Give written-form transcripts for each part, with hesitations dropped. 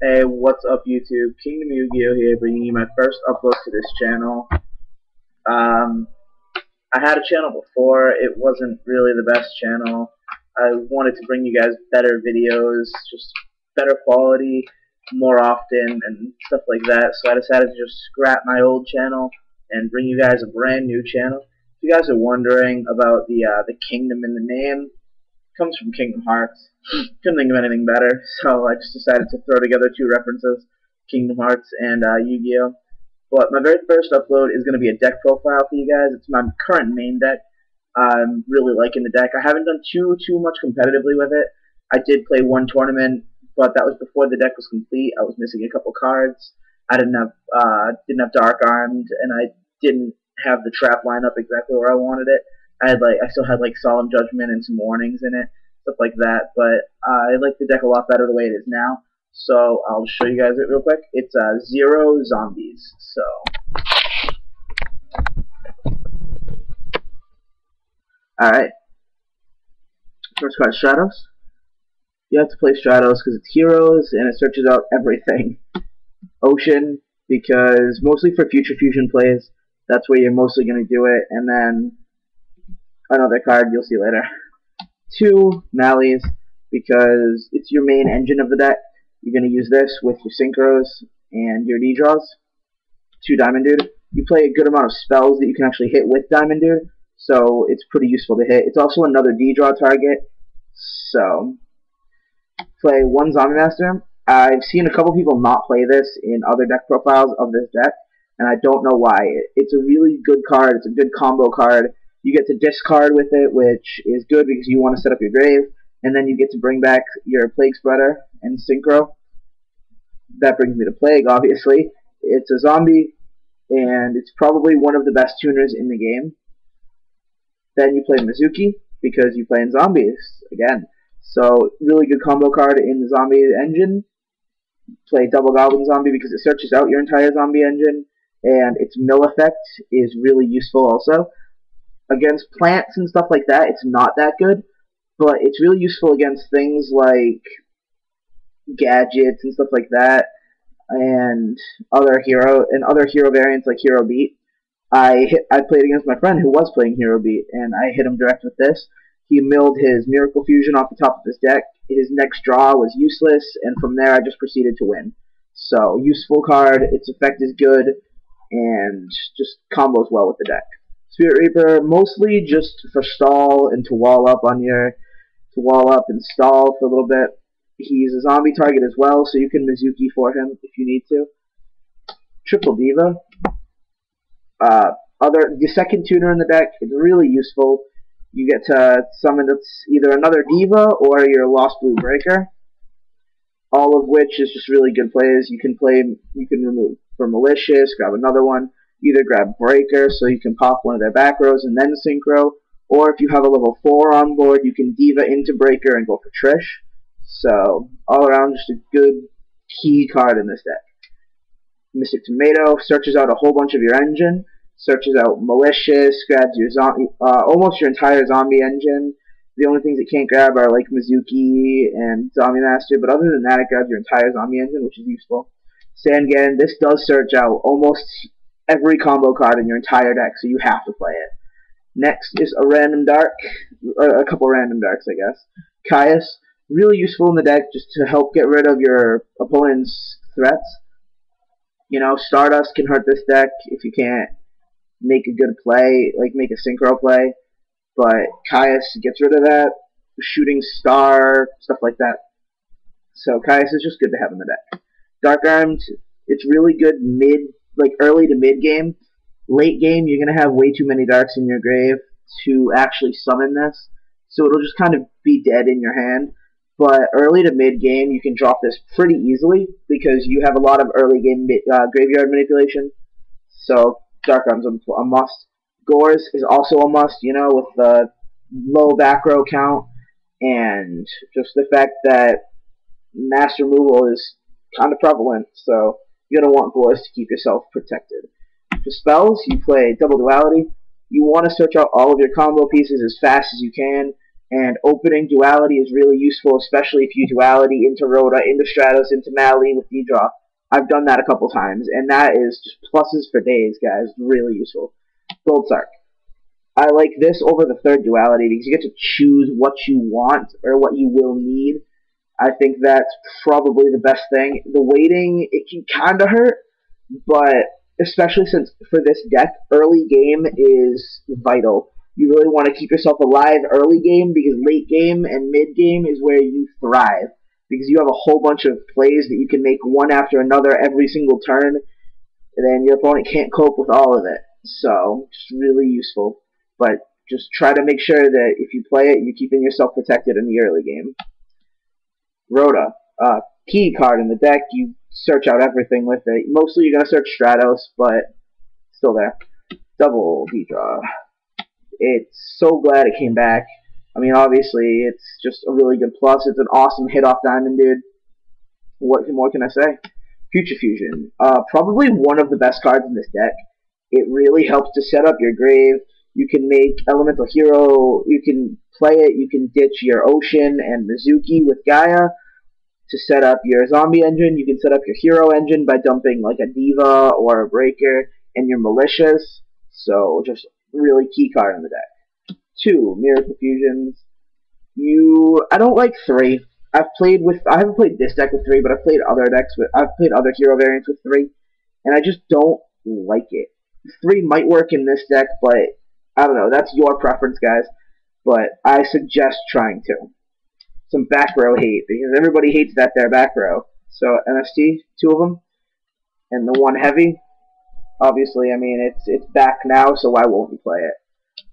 Hey, what's up YouTube? KingdomYugioh here, bringing you my first upload to this channel. Um, I had a channel before. It wasn't really the best channel. I wanted to bring you guys better videos, just better quality, more often, and stuff like that. So I decided to just scrap my old channel and bring you guys a brand new channel. If you guys are wondering about the kingdom in the name, comes from Kingdom Hearts. Couldn't think of anything better, so I just decided to throw together two references, Kingdom Hearts and Yu-Gi-Oh! But my very first upload is going to be a deck profile for you guys. It's my current main deck. I'm really liking the deck. I haven't done too much competitively with it. I did play one tournament, but that was before the deck was complete. I was missing a couple cards. I didn't have Dark Armed, and I didn't have the trap line up exactly where I wanted it. I still had like Solemn Judgment and some warnings in it, stuff like that. But I like the deck a lot better the way it is now. So I'll show you guys it real quick. It's 0 zombies. So alright. First card, Stratos. You have to play Stratos because it's heroes and it searches out everything. Ocean, because mostly for future fusion plays, that's where you're mostly going to do it. And then another card you'll see later. 2 Malleys, because it's your main engine of the deck. You're going to use this with your synchros and your D-draws. 2 Diamond Dude. You play a good amount of spells that you can actually hit with Diamond Dude, so it's pretty useful to hit. It's also another D-draw target, so play 1 Zombie Master. I've seen a couple people not play this in other deck profiles of this deck, and I don't know why. It's a really good card. It's a good combo card. You get to discard with it, which is good because you want to set up your grave, and then you get to bring back your Plague Spreader and Synchro. That brings me to Plague, obviously. It's a zombie, and it's probably one of the best tuners in the game. Then you play Mizuki, because you play in zombies, again. So, really good combo card in the zombie engine. Play Double Goblin Zombie because it searches out your entire zombie engine, and its mill effect is really useful also. Against plants and stuff like that, it's not that good, but it's really useful against things like gadgets and stuff like that, and other hero variants like Hero Beat. I played against my friend who was playing Hero Beat, and I hit him direct with this. He milled his Miracle Fusion off the top of his deck. His next draw was useless, and from there I just proceeded to win. So, useful card, its effect is good, and just combos well with the deck. Spirit Reaper, mostly just for stall and to wall up and stall for a little bit. He's a zombie target as well, so you can Mizuki for him if you need to. Triple Diva. The second tuner in the deck is really useful. You get to summon either another Diva or your Lost Blue Breaker, all of which is just really good plays. You can remove for Malicious, grab another one, either grab Breaker so you can pop one of their back rows and then Synchro, or if you have a level 4 on board, you can Diva into Breaker and go for Trish. So, all around, just a good key card in this deck. Mystic Tomato searches out a whole bunch of your engine, searches out Malicious, grabs your almost your entire zombie engine. The only things it can't grab are like Mizuki and Zombie Master, but other than that, it grabs your entire zombie engine, which is useful. Sangan, this does search out almost every combo card in your entire deck, so you have to play it. Next is a random dark, a couple random darks, I guess. Caius, really useful in the deck just to help get rid of your opponent's threats. You know, Stardust can hurt this deck if you can't make a good play, like make a synchro play, but Caius gets rid of that. Shooting Star, stuff like that. So Caius is just good to have in the deck. Dark Armed, it's really good early to mid game. Late game, you're going to have way too many darks in your grave to actually summon this, so it'll just kind of be dead in your hand. But early to mid game, you can drop this pretty easily because you have a lot of early game graveyard manipulation. So Dark Arm's a must. Gores is also a must, you know, with the low back row count and just the fact that mass removal is kind of prevalent, so you're going to want Gores to keep yourself protected. For spells, you play Double Duality. You want to search out all of your combo pieces as fast as you can. And opening duality is really useful, especially if you duality into Rhoda, into Stratos, into Mali with D-Draw. I've done that a couple times, and that is just pluses for days, guys. Really useful. Gold Sark. I like this over the third duality because you get to choose what you want or what you will need. I think that's probably the best thing. The waiting, it can kind of hurt, but especially since for this deck, early game is vital. You really want to keep yourself alive early game because late game and mid game is where you thrive. Because you have a whole bunch of plays that you can make one after another every single turn, and then your opponent can't cope with all of it. So, just really useful. But just try to make sure that if you play it, you're keeping yourself protected in the early game. Rhoda, key card in the deck. You search out everything with it. Mostly you're going to search Stratos, but still there. Double D-Draw. It's so glad it came back. I mean, obviously, it's just a really good plus. It's an awesome hit-off diamond, dude. What more can I say? Future Fusion. Probably one of the best cards in this deck. It really helps to set up your grave. You can make Elemental Hero. You can play it. You can ditch your Ocean and Mizuki with Gaia to set up your zombie engine. You can set up your hero engine by dumping like a Diva or a Breaker and your Malicious. So, just really key card in the deck. 2, Miracle Fusions. I don't like 3. I haven't played this deck with 3, but I've played other decks I've played other hero variants with 3, and I just don't like it. 3 might work in this deck, but I don't know. That's your preference, guys. But I suggest trying to. Some back row hate, because everybody hates that there back row. So MST, 2 of them, and the 1 heavy. Obviously, I mean, it's back now, so why won't you play it?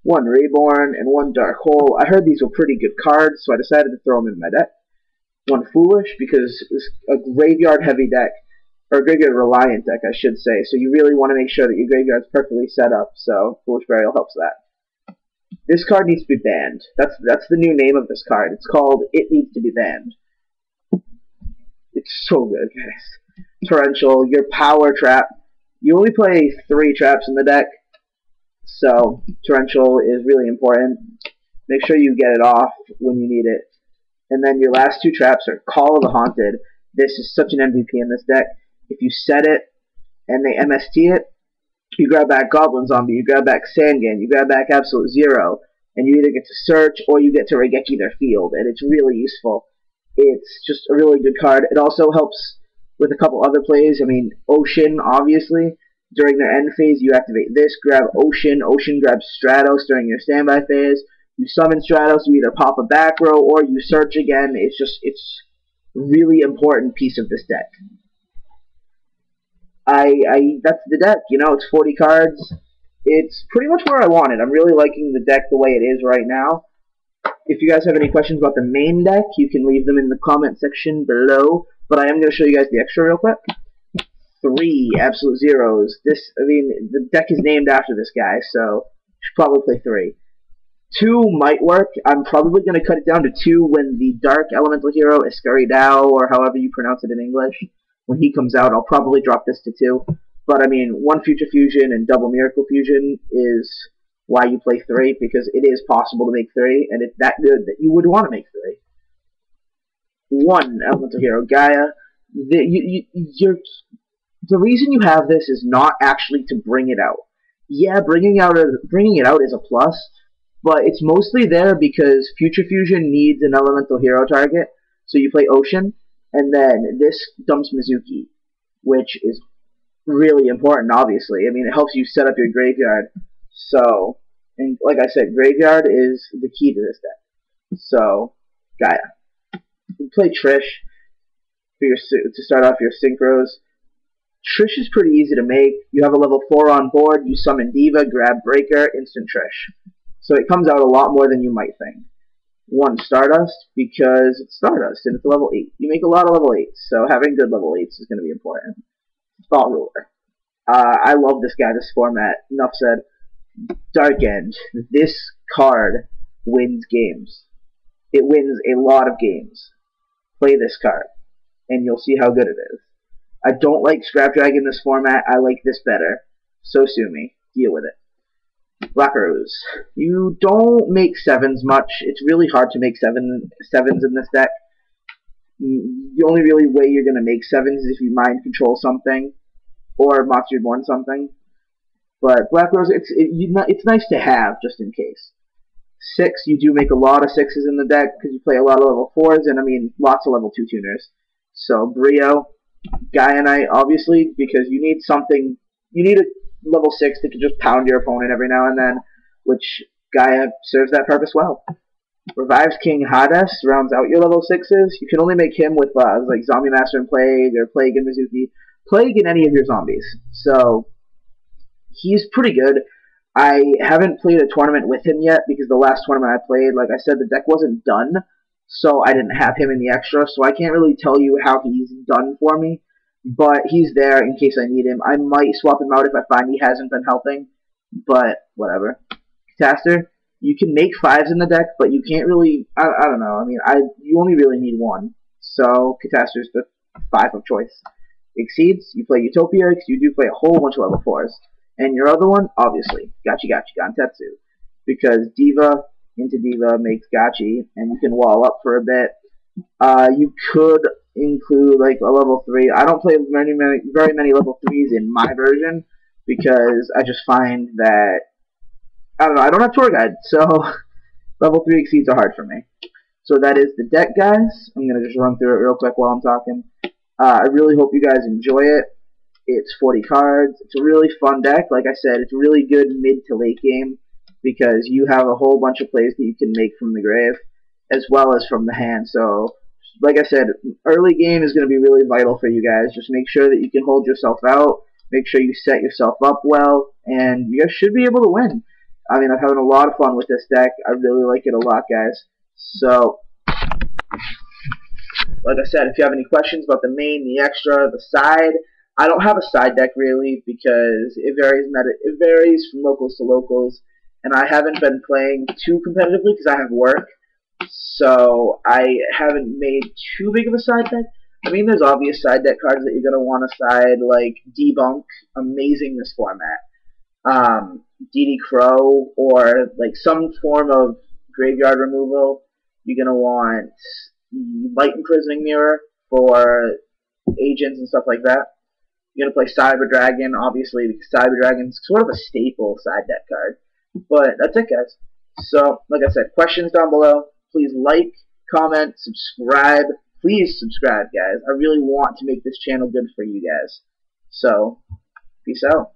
1 Reborn and 1 Dark Hole. I heard these were pretty good cards, so I decided to throw them in my deck. 1 Foolish, because it's a graveyard heavy deck, or a graveyard reliant deck, I should say. So you really want to make sure that your graveyard's perfectly set up, so Foolish Burial helps that. This card needs to be banned. That's the new name of this card. It's called It Needs to be Banned. It's so good, guys. Torrential, your power trap. You only play 3 traps in the deck, so Torrential is really important. Make sure you get it off when you need it. And then your last 2 traps are Call of the Haunted. This is such an MVP in this deck. If you set it and they MST it, you grab back Goblin Zombie, you grab back Sangan, you grab back Absolute Zero, and you either get to search or you get to Regeki their field, and it's really useful. It's just a really good card. It also helps with a couple other plays. I mean, Ocean, obviously. During their end phase, you activate this, grab Ocean. Ocean grabs Stratos during your standby phase. You summon Stratos, you either pop a back row or you search again. It's really important piece of this deck. That's the deck, you know, it's 40 cards. It's pretty much where I want it. I'm really liking the deck the way it is right now. If you guys have any questions about the main deck, you can leave them in the comment section below. But I am going to show you guys the extra real quick. 3 Absolute Zeros. The deck is named after this guy, so you should probably play 3. 2 might work. I'm probably going to cut it down to 2 when the Dark Elemental Hero, Escaridao, or however you pronounce it in English, when he comes out, I'll probably drop this to 2. But, I mean, 1 Future Fusion and double Miracle Fusion is why you play 3, because it is possible to make 3, and it's that good that you would want to make 3. 1 Elemental Hero, Gaia. The reason you have this is not actually to bring it out. Yeah, bringing it out is a plus, but it's mostly there because Future Fusion needs an Elemental Hero target, so you play Ocean, and then this dumps Mizuki, which is really important, obviously. I mean, it helps you set up your graveyard. So, and like I said, graveyard is the key to this deck. So, Gaia. You play Trish to start off your synchros. Trish is pretty easy to make. You have a level 4 on board, you summon Diva, grab Breaker, instant Trish. So it comes out a lot more than you might think. 1 Stardust, because it's Stardust, and it's level 8. You make a lot of level 8s, so having good level 8s is going to be important. Thought Ruler. I love this guy, this format. Enough said. Dark End. This card wins games. It wins a lot of games. Play this card, and you'll see how good it is. I don't like Scrap Dragon in this format. I like this better. So sue me. Deal with it. Black Rose. You don't make 7s much. It's really hard to make 7s in this deck. The only really way you're going to make 7s is if you mind control something or Monster Reborn something. But Black Rose, it's nice to have just in case. 6, you do make a lot of 6s in the deck because you play a lot of level 4s and I mean lots of level 2 tuners. So Brio, Gaianite, obviously, because you need something. You need a level 6 that can just pound your opponent every now and then, which Gaia serves that purpose well. Revives King Hades rounds out your level 6s. You can only make him with like Zombie Master and Plague, or Plague and Mizuki. Plague in any of your zombies. So he's pretty good. I haven't played a tournament with him yet because the last tournament I played, like I said, the deck wasn't done, so I didn't have him in the extra, so I can't really tell you how he's done for me, but he's there in case I need him. I might swap him out if I find he hasn't been helping, but whatever. Catastor, you can make 5s in the deck, but you can't really, I don't know, I mean, you only really need 1, so Catastor's the 5 of choice. Exceeds, you play Utopia, because you do play a whole bunch of level 4s. And your other one, obviously, Gachi Gantetsu. Because Diva into Diva makes Gachi, and you can wall up for a bit. You could include like a level 3. I don't play very many level 3s in my version, because I just find that, I don't know, I don't have tour guide, so level 3 exceeds are hard for me. So that is the deck, guys. I'm going to just run through it real quick while I'm talking. I really hope you guys enjoy it. It's 40 cards. It's a really fun deck. Like I said, it's really good mid to late game because you have a whole bunch of plays that you can make from the grave as well as from the hand. So, like I said, early game is going to be really vital for you guys. Just make sure that you can hold yourself out. Make sure you set yourself up well, and you guys should be able to win. I mean, I'm having a lot of fun with this deck. I really like it a lot, guys. So, like I said, if you have any questions about the main, the extra, the side, I don't have a side deck really because it varies from locals to locals, and I haven't been playing too competitively because I have work, so I haven't made too big of a side deck. I mean, there's obvious side deck cards that you're going to want to side, like Debunk, amazing this format, DD Crow, or like some form of graveyard removal. You're going to want Light Imprisoning Mirror for agents and stuff like that. You're going to play Cyber Dragon, obviously, because Cyber Dragon's sort of a staple side deck card. But that's it, guys. So, like I said, questions down below. Please like, comment, subscribe. Please subscribe, guys. I really want to make this channel good for you guys. So, peace out.